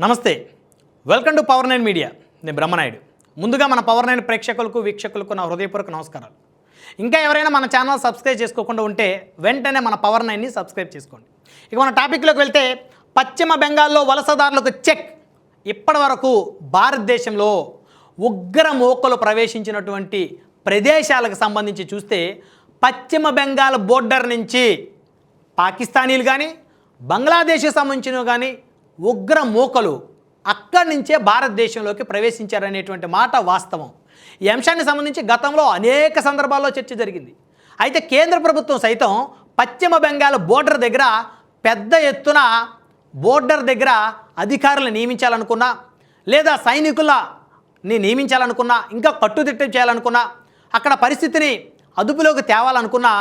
నమస్తే, welcome to power 9 media. నేను బ్రహ్మనాయుడు. ముందుగా మన పవర్ 9 ప్రేక్షకులకు వీక్షకులకు నా హృదయపూర్వక నమస్కారాలు. ఇంకా ఎవరైనా మన ఛానల్ సబ్స్క్రైబ్ చేసుకోకుండా ఉంటే వెంటనే మన పవర్ 9ని సబ్స్క్రైబ్ చేసుకోండి. ఇక మన టాపిక్లోకి వెళ్తే పశ్చిమ బెంగాల్లో వలసదారులకు చెక్. ఇప్పటి వరకు భారతదేశంలో ఉగ్ర మూకలు ప్రవేశించినటువంటి ప్రదేశాలకు సంబంధించి చూస్తే పశ్చిమ బెంగాల్ బోర్డర్ నుంచి పాకిస్తానీలు కానీ బంగ్లాదేశ్కి సంబంధించినవి కానీ ఉగ్ర మూకలు అక్కడి నుంచే భారతదేశంలోకి ప్రవేశించారనేటువంటి మాట వాస్తవం. ఈ అంశానికి సంబంధించి గతంలో అనేక సందర్భాల్లో చర్చ జరిగింది. అయితే కేంద్ర ప్రభుత్వం సైతం పశ్చిమ బెంగాల్ బోర్డర్ దగ్గర పెద్ద ఎత్తున అధికారులను నియమించాలనుకున్నా, లేదా సైనికులని నియమించాలనుకున్నా, ఇంకా కట్టుదిట్టం చేయాలనుకున్నా, అక్కడ పరిస్థితిని అదుపులోకి తేవాలనుకున్నా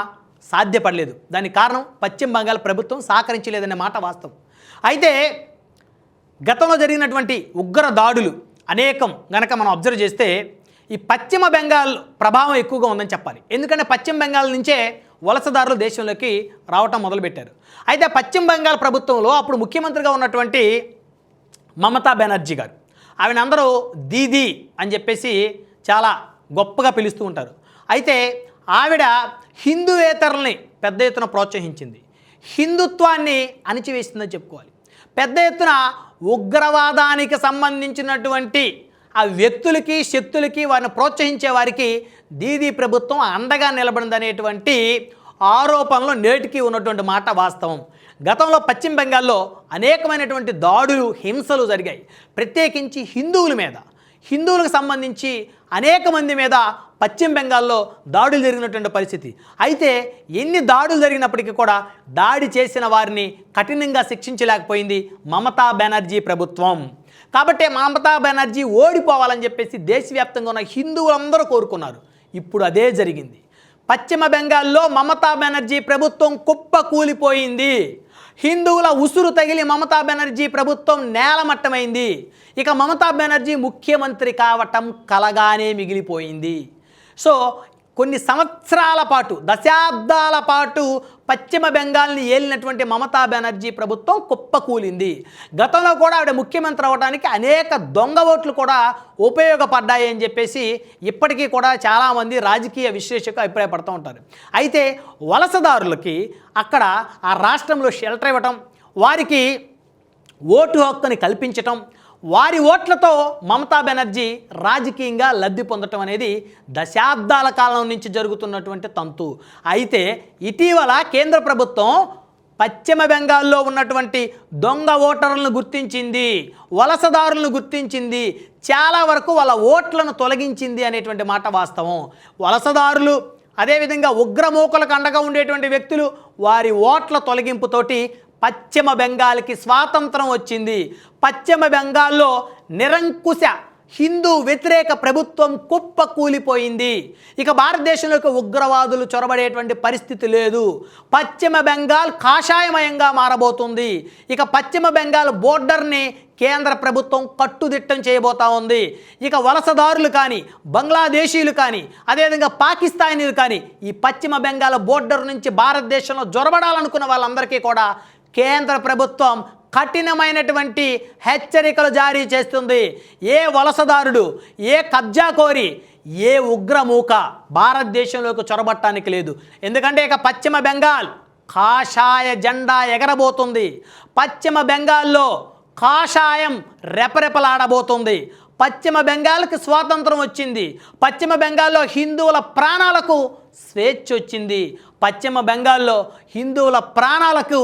సాధ్యపడలేదు. దానికి కారణం పశ్చిమ బెంగాల్ ప్రభుత్వం సహకరించలేదనే మాట వాస్తవం. అయితే గతంలో జరిగినటువంటి ఉగ్ర దాడులు అనేకం గనక మనం అబ్జర్వ్ చేస్తే ఈ పశ్చిమ బెంగాల్ ప్రభావం ఎక్కువగా ఉందని చెప్పాలి. ఎందుకంటే పశ్చిమ బెంగాల్ నుంచే వలసదారులు దేశంలోకి రావటం మొదలుపెట్టారు. అయితే పశ్చిమ బెంగాల్ ప్రభుత్వంలో అప్పుడు ముఖ్యమంత్రిగా ఉన్నటువంటి మమతా బెనర్జీ గారు, ఆవిడ అందరూ దీదీ అని చెప్పేసి చాలా గొప్పగా పిలుస్తూ ఉంటారు. అయితే ఆవిడ హిందూయేతరుల్ని పెద్ద ఎత్తున ప్రోత్సహించింది, హిందుత్వాన్ని అణిచివేసిందని చెప్పుకోవాలి. పెద్ద ఎత్తున ఉగ్రవాదానికి సంబంధించినటువంటి ఆ వ్యక్తులకి శక్తులకి వారిని ప్రోత్సహించే వారికి దీదీ ప్రభుత్వం అండగా నిలబడిందనేటువంటి ఆరోపణలు నేటికి ఉన్నటువంటి మాట వాస్తవం. గతంలో పశ్చిమ బెంగాల్లో అనేకమైనటువంటి దాడులు హింసలు జరిగాయి. ప్రత్యేకించి హిందువులకు సంబంధించి అనేక మంది మీద పశ్చిమ బెంగాల్లో దాడులు జరిగినటువంటి పరిస్థితి. అయితే ఎన్ని దాడులు జరిగినప్పటికీ కూడా దాడి చేసిన వారిని కఠినంగా శిక్షించలేకపోయింది మమతా బెనర్జీ ప్రభుత్వం. కాబట్టి మమతా బెనర్జీ ఓడిపోవాలని చెప్పేసి దేశవ్యాప్తంగా ఉన్న హిందువులందరూ కోరుకున్నారు. ఇప్పుడు అదే జరిగింది. పశ్చిమ బెంగాల్లో మమతా బెనర్జీ ప్రభుత్వం కుప్ప కూలిపోయింది. హిందువుల ఉసురు తగిలి మమతా బెనర్జీ ప్రభుత్వం నేలమట్టమైంది. ఇక మమతా బెనర్జీ ముఖ్యమంత్రి కావటం కలగానే మిగిలిపోయింది. సో కొన్ని సంవత్సరాల పాటు, దశాబ్దాల పాటు పశ్చిమ బెంగాల్ని ఏలినటువంటి మమతా బెనర్జీ ప్రభుత్వం కుప్పకూలింది. గతంలో కూడా ఆవిడ ముఖ్యమంత్రి అవ్వడానికి అనేక దొంగ ఓట్లు కూడా ఉపయోగపడ్డాయి అని చెప్పేసి ఇప్పటికీ కూడా చాలామంది రాజకీయ విశ్లేషకులు అభిప్రాయపడుతూ ఉంటారు. అయితే వలసదారులకి అక్కడ ఆ రాష్ట్రంలో షెల్టర్ ఇవ్వటం, వారికి ఓటు హక్కుని కల్పించటం, వారి ఓట్లతో మమతా బెనర్జీ రాజకీయంగా లబ్ధి పొందటం అనేది దశాబ్దాల కాలం నుంచి జరుగుతున్నటువంటి తంతు. అయితే ఇటీవల కేంద్ర ప్రభుత్వం పశ్చిమ బెంగాల్లో ఉన్నటువంటి దొంగ ఓటర్లను గుర్తించింది, వలసదారులను గుర్తించింది, చాలా వరకు వాళ్ళ ఓట్లను తొలగించింది అనేటువంటి మాట వాస్తవం. వలసదారులు అదేవిధంగా ఉగ్రమూకలకు అండగా ఉండేటువంటి వ్యక్తులు వారి ఓట్ల తొలగింపుతోటి పశ్చిమ బెంగాల్కి స్వాతంత్రం వచ్చింది. పశ్చిమ బెంగాల్లో నిరంకుశ హిందూ వ్యతిరేక ప్రభుత్వం కుప్ప కూలిపోయింది. ఇక భారతదేశంలోకి ఉగ్రవాదులు చొరబడేటువంటి పరిస్థితి లేదు. పశ్చిమ బెంగాల్ కాషాయమయంగా మారబోతుంది. ఇక పశ్చిమ బెంగాల్ బోర్డర్ని కేంద్ర ప్రభుత్వం కట్టుదిట్టం చేయబోతా ఉంది. ఇక వలసదారులు కానీ, బంగ్లాదేశీయులు కానీ, అదేవిధంగా పాకిస్తానీలు కానీ ఈ పశ్చిమ బెంగాల్ బోర్డర్ నుంచి భారతదేశంలో జొరబడాలనుకున్న వాళ్ళందరికీ కూడా కేంద్ర ప్రభుత్వం కఠినమైనటువంటి హెచ్చరికలు జారీ చేస్తుంది. ఏ వలసదారుడు, ఏ కబ్జాకోరి, ఏ ఉగ్రమూక భారతదేశంలోకి చొరబట్టడానికి లేదు. ఎందుకంటే ఇక పశ్చిమ బెంగాల్ కాషాయ జెండా ఎగరబోతుంది. పశ్చిమ బెంగాల్లో కాషాయం రెపరెపలాడబోతుంది. పశ్చిమ బెంగాల్కి స్వాతంత్రం వచ్చింది. పశ్చిమ బెంగాల్లో హిందువుల ప్రాణాలకు స్వేచ్ఛ వచ్చింది. పశ్చిమ బెంగాల్లో హిందువుల ప్రాణాలకు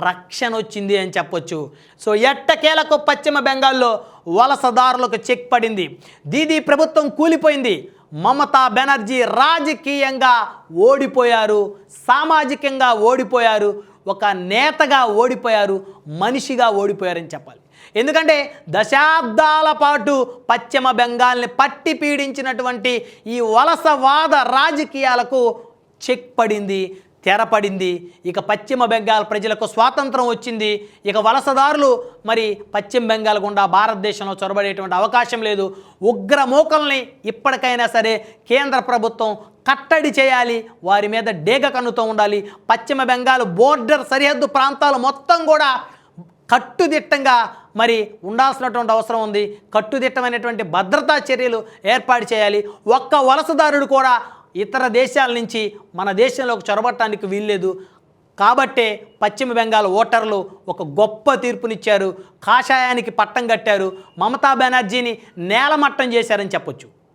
రక్షణ వచ్చింది అని చెప్పొచ్చు. సో ఎట్టకేలకు పశ్చిమ బెంగాల్లో వలసదారులకు చెక్ పడింది. దీదీ ప్రభుత్వం కూలిపోయింది. మమతా బెనర్జీ రాజకీయంగా ఓడిపోయారు, సామాజికంగా ఓడిపోయారు, ఒక నేతగా ఓడిపోయారు, మనిషిగా ఓడిపోయారని చెప్పాలి. ఎందుకంటే దశాబ్దాల పాటు పశ్చిమ బెంగాల్ని పట్టి పీడించినటువంటి ఈ వలసవాద రాజకీయాలకు చెక్ పడింది, తెరపడింది. ఇక పశ్చిమ బెంగాల్ ప్రజలకు స్వాతంత్రం వచ్చింది. ఇక వలసదారులు మరి పశ్చిమ బెంగాల్ గుండా భారతదేశంలో చొరబడేటువంటి అవకాశం లేదు. ఉగ్రమూకల్ని ఇప్పటికైనా సరే కేంద్ర ప్రభుత్వం కట్టడి చేయాలి, వారి మీద డేగ కన్నుతో ఉండాలి. పశ్చిమ బెంగాల్ బోర్డర్ సరిహద్దు ప్రాంతాలు మొత్తం కూడా కట్టుదిట్టంగా మరి ఉండాల్సినటువంటి అవసరం ఉంది. కట్టుదిట్టమైనటువంటి భద్రతా చర్యలు ఏర్పాటు చేయాలి. ఒక్క వలసదారుడు కూడా ఇతర దేశాల నుంచి మన దేశంలోకి చొరబట్టడానికి వీల్లేదు. కాబట్టే పశ్చిమ బెంగాల్ ఓటర్లు ఒక గొప్ప తీర్పునిచ్చారు. కాషాయానికి పట్టం కట్టారు. మమతా బెనర్జీని నేలమట్టం చేశారని చెప్పొచ్చు.